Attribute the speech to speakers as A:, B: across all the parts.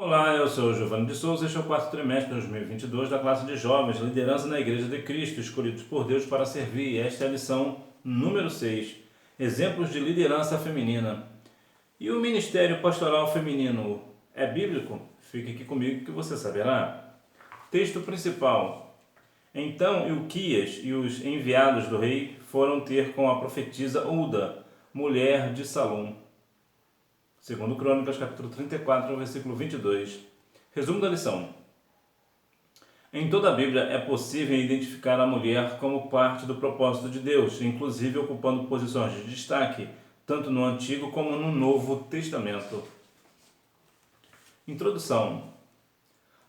A: Olá, eu sou o Giovanni de Souza, este é o quarto trimestre de 2022 da classe de jovens Liderança na Igreja de Cristo, escolhidos por Deus para servir. Esta é a lição número 6, Exemplos de Liderança Feminina. E o Ministério Pastoral Feminino é bíblico? Fique aqui comigo que você saberá. Texto principal. Então Ilquias e os enviados do rei foram ter com a profetisa Ulda, mulher de Salom. Segundo Crônicas, capítulo 34, versículo 22. Resumo da lição. Em toda a Bíblia é possível identificar a mulher como parte do propósito de Deus, inclusive ocupando posições de destaque, tanto no Antigo como no Novo Testamento. Introdução.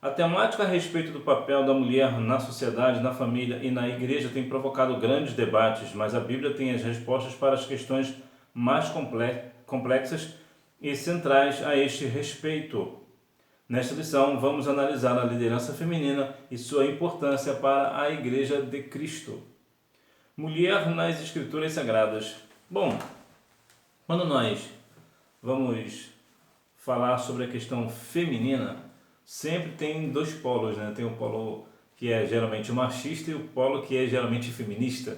A: A temática a respeito do papel da mulher na sociedade, na família e na igreja tem provocado grandes debates, mas a Bíblia tem as respostas para as questões mais complexas e centrais a este respeito. Nesta lição, vamos analisar a liderança feminina e sua importância para a Igreja de Cristo. Mulher nas Escrituras Sagradas. Bom, quando nós vamos falar sobre a questão feminina, sempre tem dois polos, né? Tem o polo que é geralmente machista e o polo que é geralmente feminista.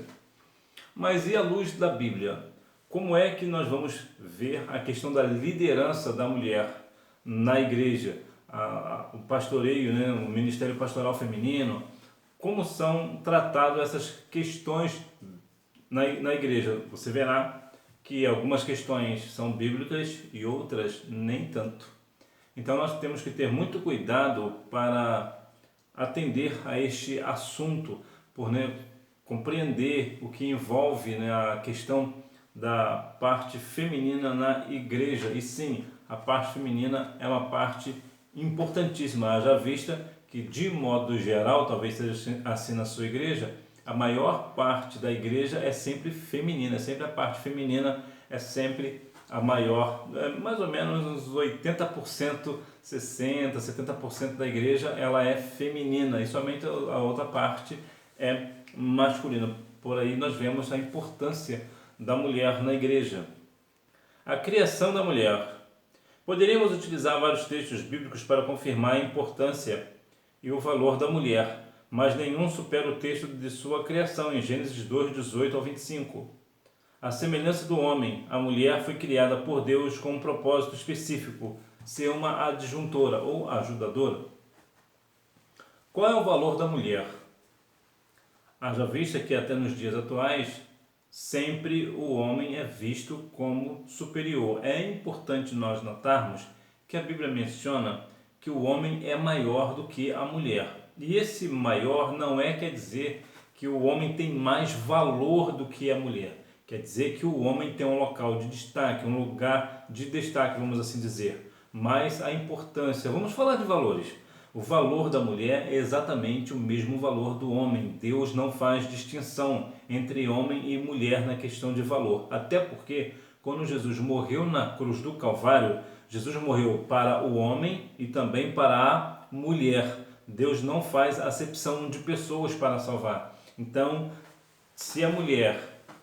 A: Mas e à luz da Bíblia? Como é que nós vamos ver a questão da liderança da mulher na igreja, o pastoreio, né, o ministério pastoral feminino? Como são tratadas essas questões na igreja? Você verá que algumas questões são bíblicas e outras nem tanto. Então nós temos que ter muito cuidado para atender a este assunto, por compreender o que envolve a questão da parte feminina na igreja. E sim, a parte feminina é uma parte importantíssima, haja vista que, de modo geral, talvez seja assim na sua igreja, a maior parte da igreja é sempre feminina, sempre a parte feminina é sempre a maior, mais ou menos uns 80%, 60%, 70% da igreja ela é feminina e somente a outra parte é masculina. Por aí nós vemos a importância da mulher na igreja. A criação da mulher. Poderíamos utilizar vários textos bíblicos para confirmar a importância e o valor da mulher, mas nenhum supera o texto de sua criação em Gênesis 2, 18 ao 25. A semelhança do homem, a mulher foi criada por Deus com um propósito específico, ser uma adjuntora ou ajudadora. Qual é o valor da mulher? Haja vista que até nos dias atuais, sempre o homem é visto como superior. É importante nós notarmos que a Bíblia menciona que o homem é maior do que a mulher. E esse maior não quer dizer que o homem tem mais valor do que a mulher. Quer dizer que o homem tem um local de destaque, um lugar de destaque, vamos assim dizer. Mas a importância, vamos falar de valores. O valor da mulher é exatamente o mesmo valor do homem. Deus não faz distinção entre homem e mulher na questão de valor. Até porque, quando Jesus morreu na cruz do Calvário, Jesus morreu para o homem e também para a mulher. Deus não faz acepção de pessoas para salvar. Então, se a mulher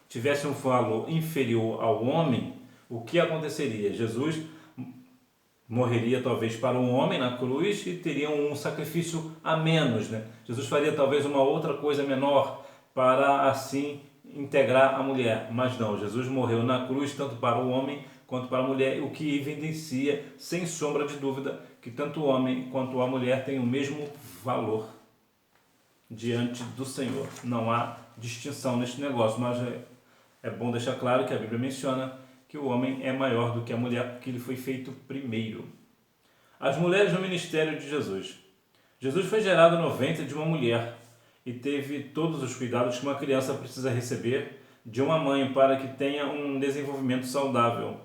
A: tivesse um valor inferior ao homem, o que aconteceria? Jesus morreria talvez para um homem na cruz e teria um sacrifício a menos, Jesus faria talvez uma outra coisa menor para assim integrar a mulher, mas não, Jesus morreu na cruz tanto para o homem quanto para a mulher, o que evidencia sem sombra de dúvida que tanto o homem quanto a mulher têm o mesmo valor diante do Senhor. Não há distinção neste negócio, mas é bom deixar claro que a Bíblia menciona que o homem é maior do que a mulher, porque ele foi feito primeiro. As mulheres no ministério de Jesus. Jesus foi gerado no ventre de uma mulher e teve todos os cuidados que uma criança precisa receber de uma mãe para que tenha um desenvolvimento saudável.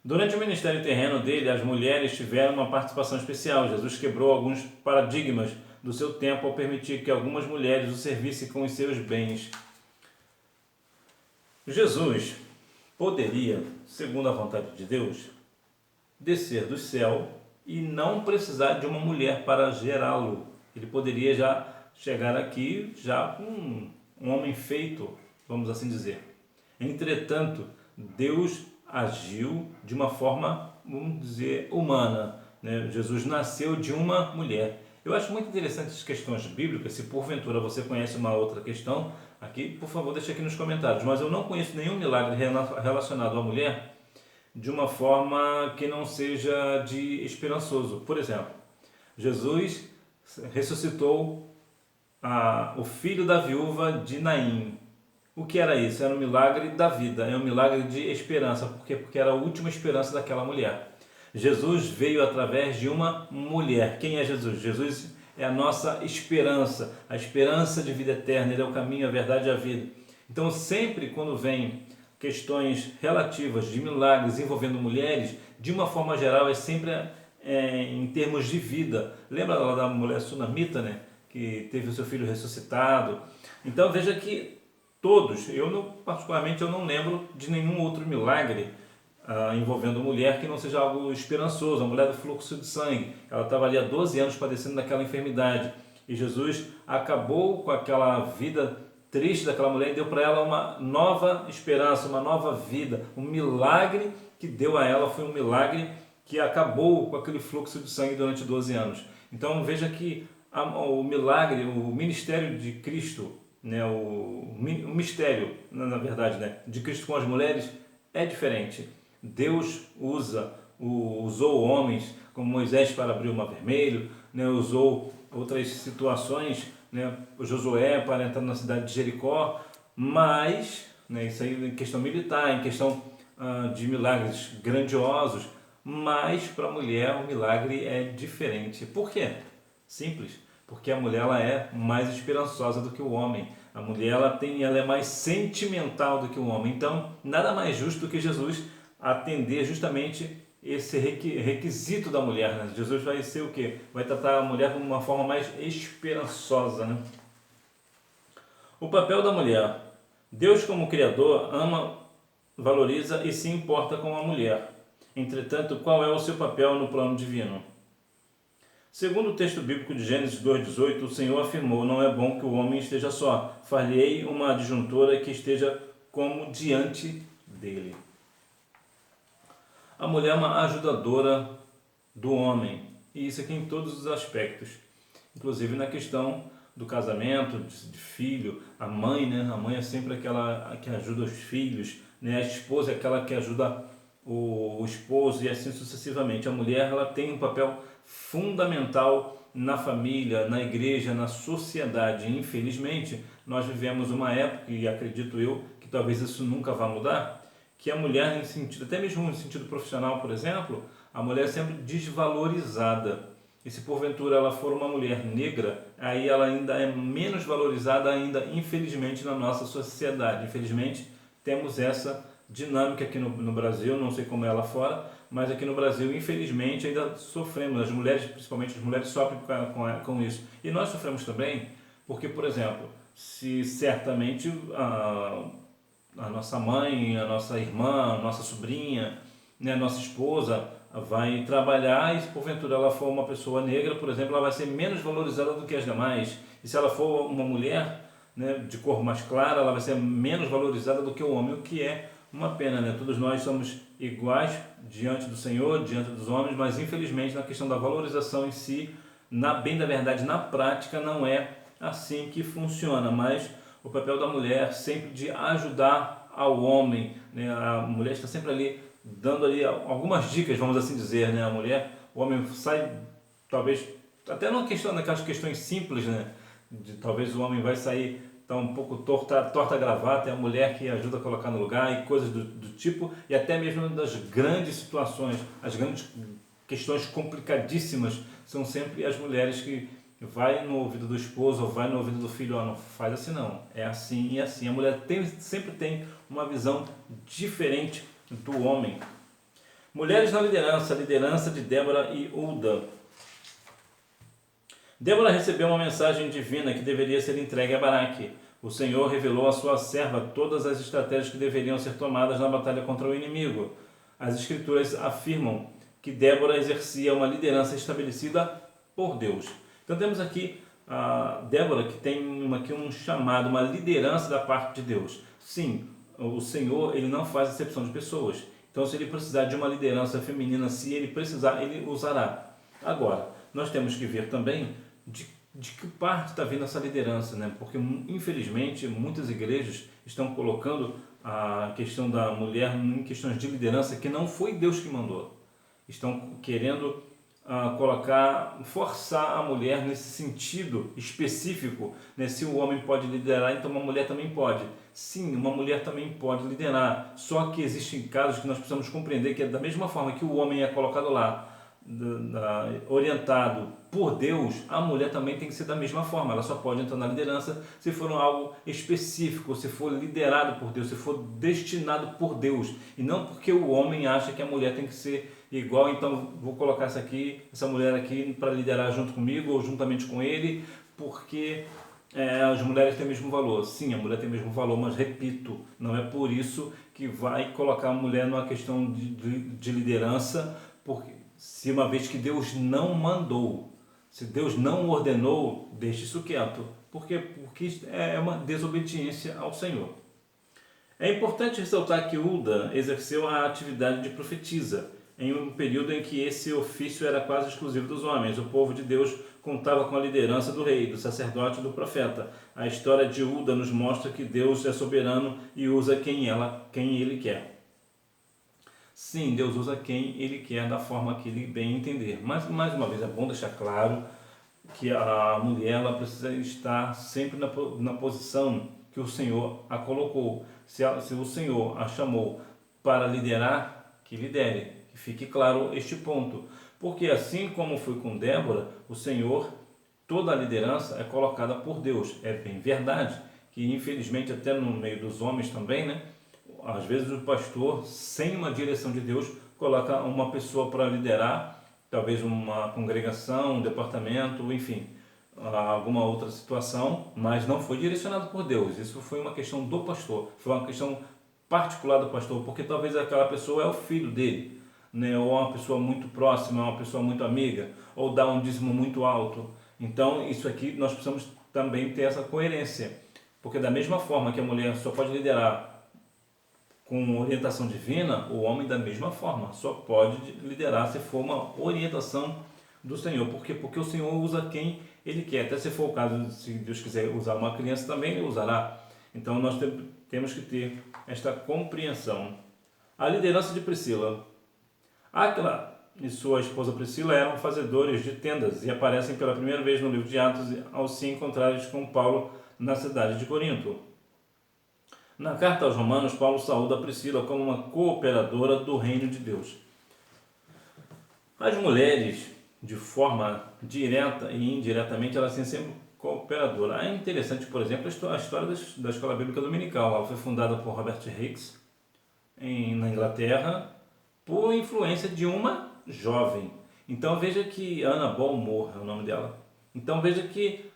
A: Durante o ministério terreno dele, as mulheres tiveram uma participação especial. Jesus quebrou alguns paradigmas do seu tempo ao permitir que algumas mulheres o servissem com os seus bens. Jesus poderia, segundo a vontade de Deus, descer do céu e não precisar de uma mulher para gerá-lo. Ele poderia já chegar aqui já com um homem feito, vamos assim dizer. Entretanto, Deus agiu de uma forma, vamos dizer, humana. né? Jesus nasceu de uma mulher. Eu acho muito interessante essas questões bíblicas. Se porventura você conhece uma outra questão, aqui, por favor, deixe aqui nos comentários. Mas eu não conheço nenhum milagre relacionado à mulher de uma forma que não seja de esperançoso. Por exemplo, Jesus ressuscitou o filho da viúva de Naim. O que era isso? Era um milagre da vida, é um milagre de esperança. Por quê? Porque era a última esperança daquela mulher. Jesus veio através de uma mulher. Quem é Jesus? Jesus é a nossa esperança, a esperança de vida eterna. Ele é o caminho, a verdade e a vida. Então, sempre quando vem questões relativas de milagres envolvendo mulheres, de uma forma geral, é sempre em termos de vida. Lembra lá da mulher sunamita, né? Que teve o seu filho ressuscitado. Então, veja que todos, particularmente, eu não lembro de nenhum outro milagre envolvendo mulher que não seja algo esperançoso. A mulher do fluxo de sangue, ela estava ali há 12 anos padecendo daquela enfermidade, e Jesus acabou com aquela vida triste daquela mulher e deu para ela uma nova esperança, uma nova vida. Um milagre que deu a ela foi um milagre que acabou com aquele fluxo de sangue durante 12 anos. Então veja que o milagre, o ministério de Cristo, né, o mistério, na verdade, né, de Cristo com as mulheres é diferente. Deus usou homens como Moisés para abrir o Mar Vermelho, né, usou outras situações, né, o Josué para entrar na cidade de Jericó, mas, né, isso aí em questão militar, em questão de milagres grandiosos, mas para a mulher o milagre é diferente. Por quê? Simples, porque a mulher ela é mais esperançosa do que o homem. A mulher ela é mais sentimental do que o homem. Então, nada mais justo do que Jesus atender justamente esse requisito da mulher, né? Jesus vai ser o quê? Vai tratar a mulher como uma forma mais esperançosa, né? O papel da mulher. Deus, como Criador, ama, valoriza e se importa com a mulher. Entretanto, qual é o seu papel no plano divino? Segundo o texto bíblico de Gênesis 2,18, o Senhor afirmou: não é bom que o homem esteja só. Far-lhe-ei uma adjuntora que esteja como diante dele. A mulher é uma ajudadora do homem, e isso aqui em todos os aspectos, inclusive na questão do casamento, de filho. A mãe, né? A mãe é sempre aquela que ajuda os filhos, né? A esposa é aquela que ajuda o esposo, e assim sucessivamente. A mulher ela tem um papel fundamental na família, na igreja, na sociedade. Infelizmente, nós vivemos uma época, e acredito eu, que talvez isso nunca vá mudar, que a mulher, em sentido, até mesmo no sentido profissional, por exemplo, a mulher é sempre desvalorizada. E se porventura ela for uma mulher negra, aí ela ainda é menos valorizada ainda, infelizmente, na nossa sociedade. Infelizmente, temos essa dinâmica aqui no Brasil, não sei como é lá fora, mas aqui no Brasil, infelizmente, ainda sofremos. As mulheres, principalmente as mulheres, sofrem com isso. E nós sofremos também porque, por exemplo, se certamente a nossa mãe, a nossa irmã, a nossa sobrinha, né, a nossa esposa vai trabalhar, e se porventura ela for uma pessoa negra, por exemplo, ela vai ser menos valorizada do que as demais. E se ela for uma mulher, né, de cor mais clara, ela vai ser menos valorizada do que o homem, o que é uma pena, né? Todos nós somos iguais diante do Senhor, diante dos homens, mas infelizmente na questão da valorização em si, bem da verdade, na prática não é assim que funciona. Mas o papel da mulher sempre de ajudar ao homem, né? A mulher está sempre ali dando ali algumas dicas, vamos assim dizer, né? A mulher, o homem sai, talvez, até numa questão, naquelas questões simples, né? Talvez o homem vai sair tá um pouco torta a gravata, é a mulher que ajuda a colocar no lugar e coisas do tipo, e até mesmo das grandes situações, as grandes questões complicadíssimas, são sempre as mulheres que vai no ouvido do esposo ou vai no ouvido do filho: não faz assim não, é assim e assim. A mulher sempre tem uma visão diferente do homem. Mulheres na liderança, liderança de Débora e Hulda. Débora recebeu uma mensagem divina que deveria ser entregue a Baraque. O Senhor revelou à sua serva todas as estratégias que deveriam ser tomadas na batalha contra o inimigo. As Escrituras afirmam que Débora exercia uma liderança estabelecida por Deus. Então temos aqui a Débora que tem aqui um chamado, uma liderança da parte de Deus. Sim, o Senhor ele não faz acepção de pessoas. Então se ele precisar de uma liderança feminina, se ele precisar, ele usará. Agora, nós temos que ver também de que parte está vindo essa liderança, né? Porque infelizmente muitas igrejas estão colocando a questão da mulher em questões de liderança que não foi Deus que mandou. Estão querendo forçar a mulher nesse sentido específico, né? Se o homem pode liderar, então uma mulher também pode. Sim, uma mulher também pode liderar, só que existem casos que nós precisamos compreender que é da mesma forma que o homem é colocado lá, orientado por Deus, a mulher também tem que ser da mesma forma. Ela só pode entrar na liderança se for algo específico, se for liderado por Deus, se for destinado por Deus, e não porque o homem acha que a mulher tem que ser igual, então vou colocar essa mulher aqui para liderar junto comigo ou juntamente com ele, porque as mulheres têm o mesmo valor. Sim, a mulher tem o mesmo valor, mas repito, não é por isso que vai colocar a mulher numa questão de liderança, porque se uma vez que Deus não mandou, se Deus não ordenou, deixe isso quieto. Por quê? Porque é uma desobediência ao Senhor. É importante ressaltar que Hulda exerceu a atividade de profetisa em um período em que esse ofício era quase exclusivo dos homens. O povo de Deus contava com a liderança do rei, do sacerdote e do profeta. A história de Hulda nos mostra que Deus é soberano e usa quem Ele quer. Sim, Deus usa quem Ele quer, da forma que Ele bem entender. Mas, mais uma vez, é bom deixar claro que a mulher ela precisa estar sempre na posição que o Senhor a colocou. Se o Senhor a chamou para liderar, que lidere, que fique claro este ponto. Porque assim como foi com Débora, o Senhor, toda a liderança é colocada por Deus. É bem verdade que, infelizmente, até no meio dos homens também, né? Às vezes o pastor, sem uma direção de Deus, coloca uma pessoa para liderar, talvez uma congregação, um departamento, enfim, alguma outra situação, mas não foi direcionado por Deus. Isso foi uma questão do pastor, foi uma questão particular do pastor, porque talvez aquela pessoa é o filho dele, né? Ou uma pessoa muito próxima, uma pessoa muito amiga, ou dá um dízimo muito alto. Então, isso aqui nós precisamos também ter essa coerência, porque da mesma forma que a mulher só pode liderar com orientação divina, o homem da mesma forma só pode liderar se for uma orientação do Senhor. Por quê? Porque o Senhor usa quem Ele quer. Até se for o caso, se Deus quiser usar uma criança também, Ele usará. Então nós temos que ter esta compreensão. A liderança de Priscila. Áquila e sua esposa Priscila eram fazedores de tendas e aparecem pela primeira vez no livro de Atos ao se encontrarem com Paulo na cidade de Corinto. Na carta aos Romanos, Paulo saúda Priscila como uma cooperadora do reino de Deus. As mulheres, de forma direta e indiretamente, elas têm sempre cooperadoras. É interessante, por exemplo, a história da Escola Bíblica Dominical. Ela foi fundada por Robert Hicks, na Inglaterra, por influência de uma jovem. Então veja que Anna Balmore é o nome dela. Então veja que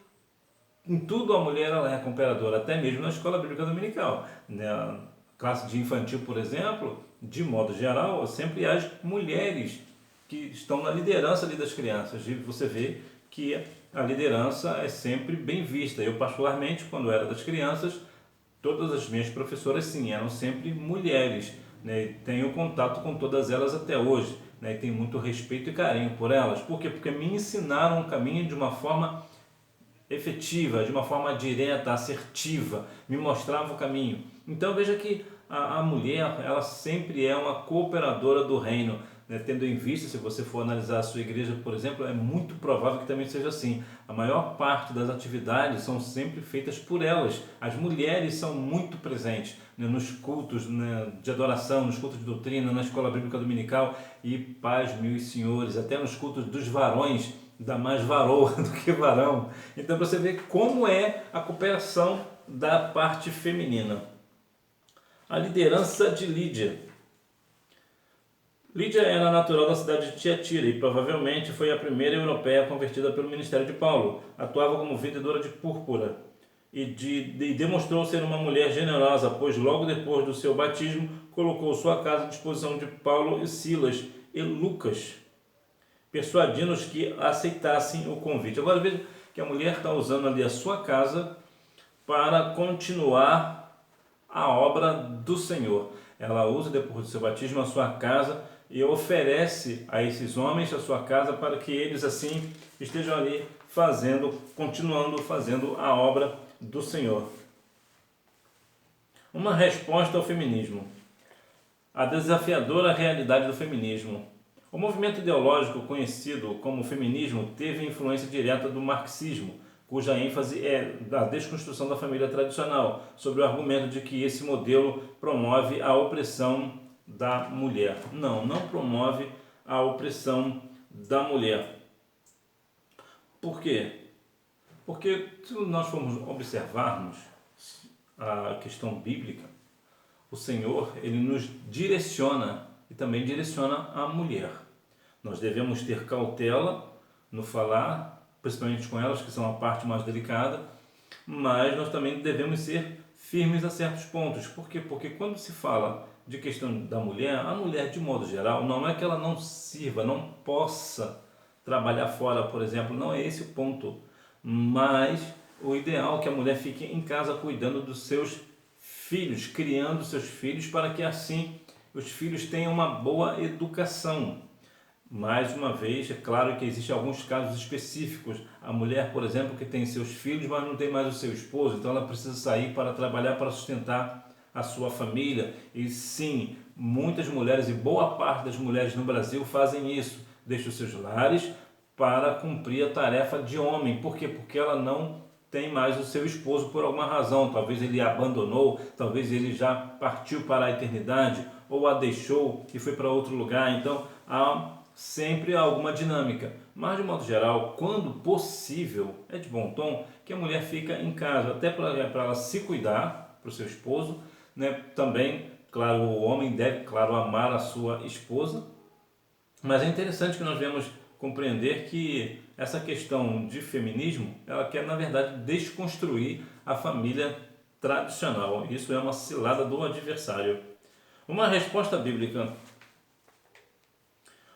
A: em tudo a mulher ela é cooperadora, até mesmo na Escola Bíblica Dominical. Na classe de infantil, por exemplo, de modo geral, sempre as mulheres que estão na liderança ali das crianças. E você vê que a liderança é sempre bem vista. Eu, particularmente, quando era das crianças, todas as minhas professoras, sim, eram sempre mulheres, né? Tenho contato com todas elas até hoje, né? Tenho muito respeito e carinho por elas. Por quê? Porque me ensinaram o caminho de uma forma efetiva, de uma forma direta, assertiva, me mostrava o caminho. Então veja que a mulher, ela sempre é uma cooperadora do reino, né? Tendo em vista, se você for analisar a sua igreja, por exemplo, é muito provável que também seja assim. A maior parte das atividades são sempre feitas por elas. As mulheres são muito presentes, né? Nos cultos, né, de adoração, nos cultos de doutrina, na escola bíblica dominical e, paz, meus senhores, até nos cultos dos varões, dá mais varoa do que varão. Então você vê como é a cooperação da parte feminina. A liderança de Lídia. Lídia era natural da cidade de Tiatira e provavelmente foi a primeira europeia convertida pelo ministério de Paulo. Atuava como vendedora de púrpura e demonstrou ser uma mulher generosa, pois logo depois do seu batismo colocou sua casa à disposição de Paulo e Silas e Lucas, persuadindo-os que aceitassem o convite. Agora veja que a mulher está usando ali a sua casa para continuar a obra do Senhor. Ela usa, depois do seu batismo, a sua casa e oferece a esses homens a sua casa para que eles assim estejam ali continuando fazendo a obra do Senhor. Uma resposta ao feminismo. A desafiadora realidade do feminismo. O movimento ideológico conhecido como feminismo teve influência direta do marxismo, cuja ênfase é da desconstrução da família tradicional, sob o argumento de que esse modelo promove a opressão da mulher. Não promove a opressão da mulher. Por quê? Porque se nós formos observarmos a questão bíblica, o Senhor, ele nos direciona e também direciona a mulher. Nós devemos ter cautela no falar, principalmente com elas, que são a parte mais delicada, mas nós também devemos ser firmes a certos pontos. Por quê? Porque quando se fala de questão da mulher, a mulher, de modo geral, não é que ela não sirva, não possa trabalhar fora, por exemplo, não é esse o ponto, mas o ideal é que a mulher fique em casa cuidando dos seus filhos, criando seus filhos para que assim os filhos tenham uma boa educação. Mais uma vez, é claro que existem alguns casos específicos. A mulher, por exemplo, que tem seus filhos, mas não tem mais o seu esposo, então ela precisa sair para trabalhar, para sustentar a sua família. E sim, muitas mulheres e boa parte das mulheres no Brasil fazem isso. Deixam os seus lares para cumprir a tarefa de homem. Por quê? Porque ela não tem mais o seu esposo por alguma razão. Talvez ele a abandonou, talvez ele já partiu para a eternidade, ou a deixou e foi para outro lugar. Então, há sempre alguma dinâmica. Mas, de modo geral, quando possível, é de bom tom que a mulher fica em casa, até para ela se cuidar, para o seu esposo, né? Também, claro, o homem deve, claro, amar a sua esposa, mas é interessante que nós vemos compreender que essa questão de feminismo, ela quer, na verdade, desconstruir a família tradicional. Isso é uma cilada do adversário. Uma resposta bíblica.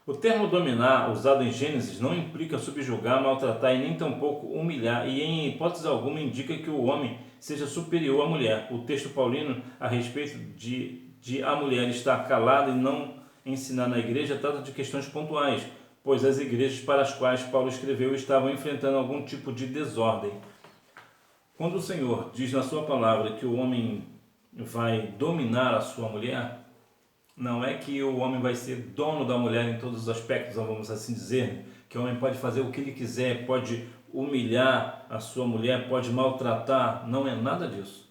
A: O termo dominar, usado em Gênesis, não implica subjugar, maltratar e nem tampouco humilhar, e em hipótese alguma indica que o homem seja superior à mulher. O texto paulino a respeito de a mulher estar calada e não ensinar na igreja trata de questões pontuais, pois as igrejas para as quais Paulo escreveu estavam enfrentando algum tipo de desordem. Quando o Senhor diz na sua palavra que o homem vai dominar a sua mulher, não é que o homem vai ser dono da mulher em todos os aspectos, vamos assim dizer, que o homem pode fazer o que ele quiser, pode humilhar a sua mulher, pode maltratar, não é nada disso.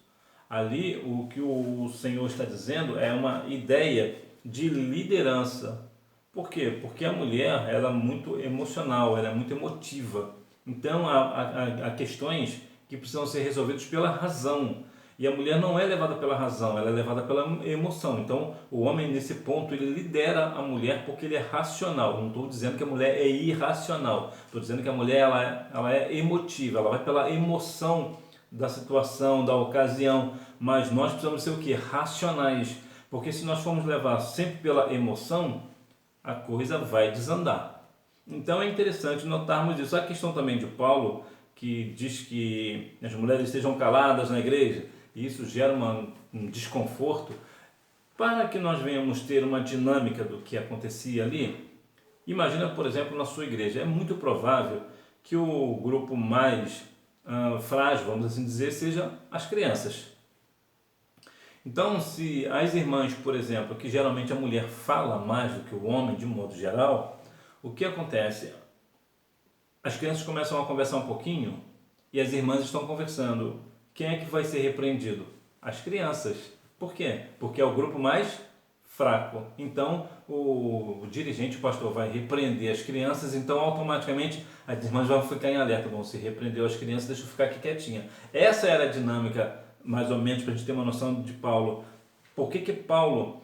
A: Ali o que o Senhor está dizendo é uma ideia de liderança. Por quê? Porque a mulher ela é muito emocional, ela é muito emotiva. Então há questões que precisam ser resolvidas pela razão. E a mulher não é levada pela razão, ela é levada pela emoção. Então o homem nesse ponto ele lidera a mulher porque ele é racional. Não estou dizendo que a mulher é irracional. Estou dizendo que a mulher ela é emotiva, ela vai pela emoção da situação, da ocasião. Mas nós precisamos ser o quê? Racionais. Porque se nós formos levar sempre pela emoção, a coisa vai desandar. Então é interessante notarmos isso. A questão também de Paulo, que diz que as mulheres estejam caladas na igreja, e isso gera um desconforto. Para que nós venhamos ter uma dinâmica do que acontecia ali, imagina, por exemplo, na sua igreja. É muito provável que o grupo mais frágil, vamos assim dizer, seja as crianças. Então, se as irmãs, por exemplo, que geralmente a mulher fala mais do que o homem, de modo geral, o que acontece? As crianças começam a conversar um pouquinho e as irmãs estão conversando. Quem é que vai ser repreendido? As crianças. Por quê? Porque é o grupo mais fraco. Então, o dirigente, o pastor, vai repreender as crianças, então automaticamente as irmãs vão ficar em alerta. Bom, se repreendeu as crianças, deixa eu ficar aqui quietinha. Essa era a dinâmica, mais ou menos, para a gente ter uma noção de Paulo. Por que Paulo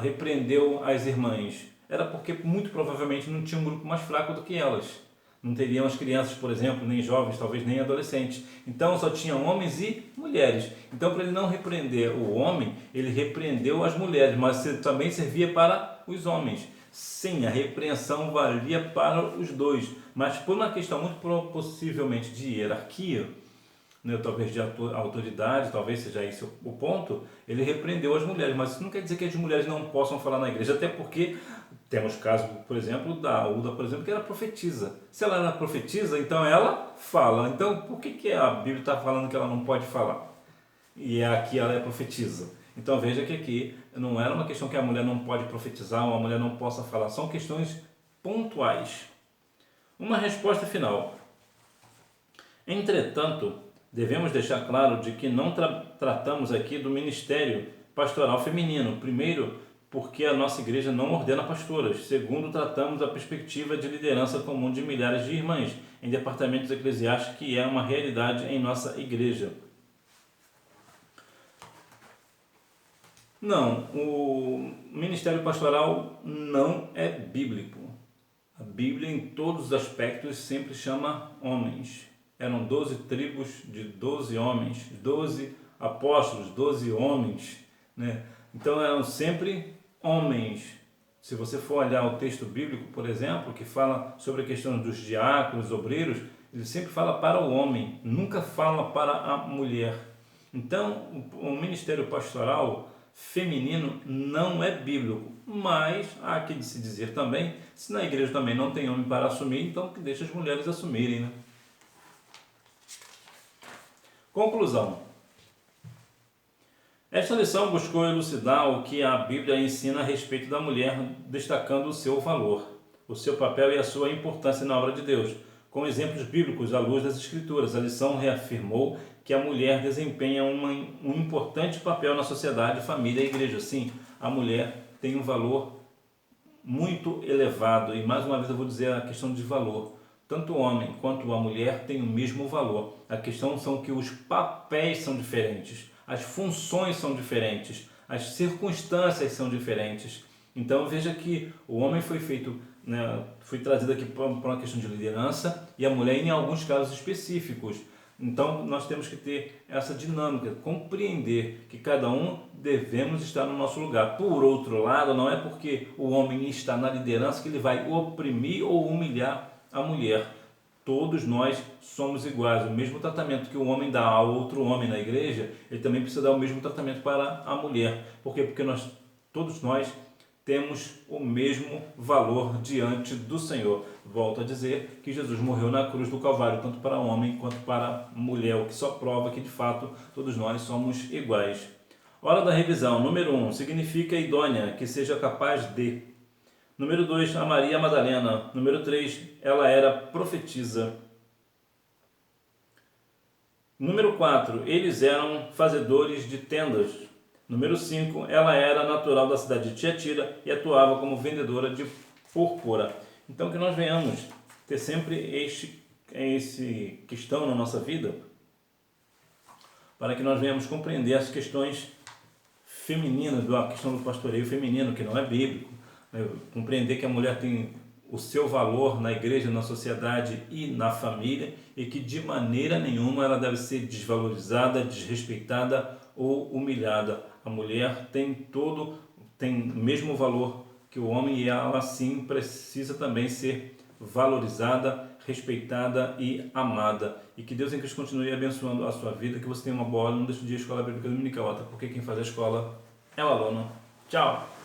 A: repreendeu as irmãs? Era porque muito provavelmente não tinha um grupo mais fraco do que elas. Não teriam as crianças, por exemplo, nem jovens, talvez nem adolescentes. Então só tinham homens e mulheres. Então, para ele não repreender o homem, ele repreendeu as mulheres, mas também servia para os homens. Sim, a repreensão valia para os dois, mas por uma questão muito possivelmente de hierarquia, né, talvez de autoridade, talvez seja esse o ponto, ele repreendeu as mulheres, mas isso não quer dizer que as mulheres não possam falar na igreja, até porque temos casos, por exemplo, da Uda, por exemplo, que era profetisa. Se ela era profetisa, então ela fala. Então, por que a Bíblia está falando que ela não pode falar? E aqui ela é profetisa. Então veja que aqui não era uma questão que a mulher não pode profetizar ou a mulher não possa falar, são questões pontuais. Uma resposta final. Entretanto, devemos deixar claro de que não tratamos aqui do ministério pastoral feminino. Primeiro, porque a nossa igreja não ordena pastoras. Segundo, tratamos a perspectiva de liderança comum de milhares de irmãs em departamentos eclesiásticos, que é uma realidade em nossa igreja. Não, o ministério pastoral não é bíblico. A Bíblia, em todos os aspectos, sempre chama homens. Eram 12 tribos de 12 homens, 12 apóstolos, 12 homens, né? Então eram sempre homens. Se você for olhar o texto bíblico, por exemplo, que fala sobre a questão dos diáconos, obreiros, ele sempre fala para o homem, nunca fala para a mulher. Então, o ministério pastoral feminino não é bíblico, mas há que se dizer também, se na igreja também não tem homem para assumir, então que deixa as mulheres assumirem, né? Conclusão. Esta lição buscou elucidar o que a Bíblia ensina a respeito da mulher, destacando o seu valor, o seu papel e a sua importância na obra de Deus. Com exemplos bíblicos à luz das Escrituras, a lição reafirmou que a mulher desempenha um importante papel na sociedade, família e igreja. Sim, a mulher tem um valor muito elevado, e mais uma vez eu vou dizer a questão de valor. Tanto o homem quanto a mulher têm o mesmo valor. A questão são que os papéis são diferentes, as funções são diferentes, as circunstâncias são diferentes. Então veja que o homem foi feito, né, foi trazido aqui para uma questão de liderança e a mulher em alguns casos específicos. Então nós temos que ter essa dinâmica, compreender que cada um devemos estar no nosso lugar. Por outro lado, não é porque o homem está na liderança que ele vai oprimir ou humilhar a mulher. Todos nós somos iguais. O mesmo tratamento que o homem dá ao outro homem na igreja, ele também precisa dar o mesmo tratamento para a mulher. Por quê? Porque todos nós temos o mesmo valor diante do Senhor. Volto a dizer que Jesus morreu na cruz do Calvário, tanto para o homem quanto para a mulher, o que só prova que de fato todos nós somos iguais. Hora da revisão. Número 1, significa idônea, que seja capaz de. Número 2, a Maria Madalena. Número 3, ela era profetisa. Número 4, eles eram fazedores de tendas. Número 5, ela era natural da cidade de Tiatira e atuava como vendedora de púrpura. Então que nós venhamos ter sempre esse questão na nossa vida, para que nós venhamos compreender as questões femininas, a questão do pastoreio feminino, que não é bíblico. Compreender que a mulher tem o seu valor na igreja, na sociedade e na família, e que de maneira nenhuma ela deve ser desvalorizada, desrespeitada ou humilhada. A mulher tem o mesmo valor que o homem e ela sim precisa também ser valorizada, respeitada e amada. E que Deus em Cristo continue abençoando a sua vida, que você tenha uma boa aula, não deixe de ir à Escola Bíblica Dominical, até porque quem faz a escola é o aluno. Tchau!